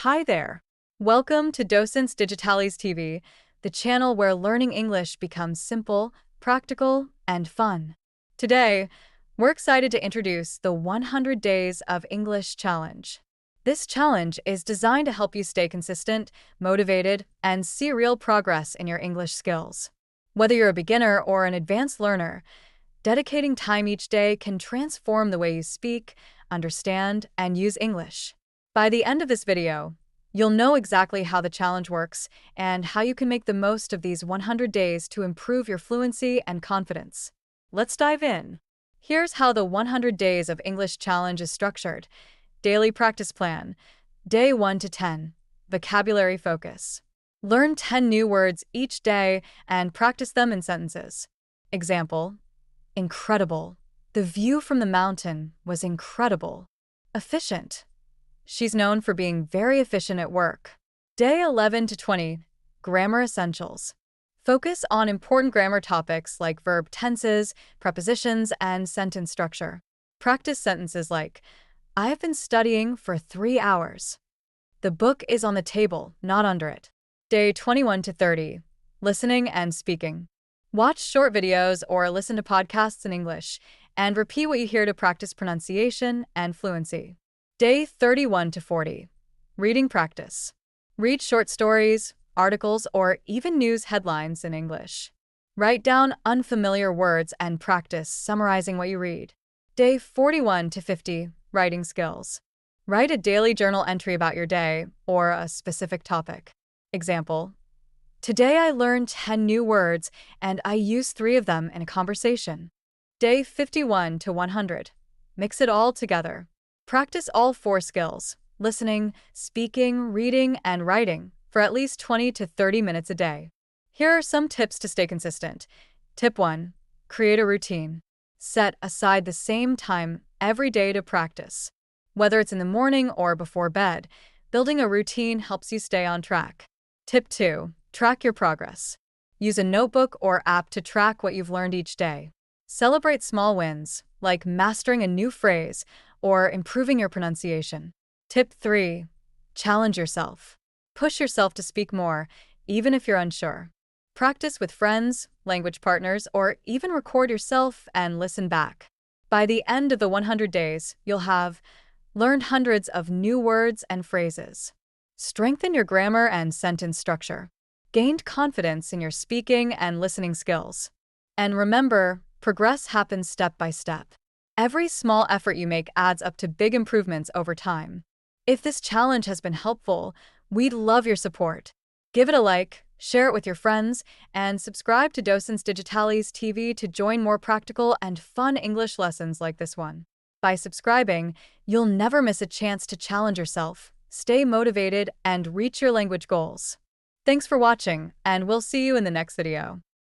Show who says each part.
Speaker 1: Hi there. Welcome to Docents DigitalesTV, the channel where learning English becomes simple, practical, and fun. Today, we're excited to introduce the 100 Days of English Challenge. This challenge is designed to help you stay consistent, motivated, and see real progress in your English skills. Whether you're a beginner or an advanced learner, dedicating time each day can transform the way you speak, understand, and use English. By the end of this video, you'll know exactly how the challenge works and how you can make the most of these 100 days to improve your fluency and confidence. Let's dive in. Here's how the 100 Days of English Challenge is structured. Daily practice plan. Day 1 to 10. Vocabulary focus. Learn 10 new words each day and practice them in sentences. Example: incredible. The view from the mountain was incredible. Efficient. She's known for being very efficient at work. Day 11 to 20. Grammar essentials. Focus on important grammar topics like verb tenses, prepositions, and sentence structure. Practice sentences like, I have been studying for 3 hours. The book is on the table, not under it. Day 21 to 30. Listening and speaking. Watch short videos or listen to podcasts in English and repeat what you hear to practice pronunciation and fluency. Day 31 to 40. Reading practice. Read short stories, articles, or even news headlines in English. Write down unfamiliar words and practice summarizing what you read. Day 41 to 50. Writing skills. Write a daily journal entry about your day or a specific topic. Example: today I learned 10 new words and I used 3 of them in a conversation. Day 51 to 100. Mix it all together. Practice all 4 skills: listening, speaking, reading, and writing for at least 20 to 30 minutes a day. Here are some tips to stay consistent. Tip 1. Create a routine. Set aside the same time every day to practice. Whether it's in the morning or before bed, building a routine helps you stay on track. Tip 2. Track your progress. Use a notebook or app to track what you've learned each day. Celebrate small wins, like mastering a new phrase or improving your pronunciation. Tip 3. Challenge yourself. Push yourself to speak more, even if you're unsure. Practice with friends, language partners, or even record yourself and listen back. By the end of the 100 days, you'll have learned hundreds of new words and phrases, strengthened your grammar and sentence structure, gained confidence in your speaking and listening skills. And remember, progress happens step by step. Every small effort you make adds up to big improvements over time. If this challenge has been helpful, we'd love your support. Give it a like, share it with your friends, and subscribe to Docents DigitalesTV to join more practical and fun English lessons like this one. By subscribing, you'll never miss a chance to challenge yourself, stay motivated, and reach your language goals. Thanks for watching, and we'll see you in the next video.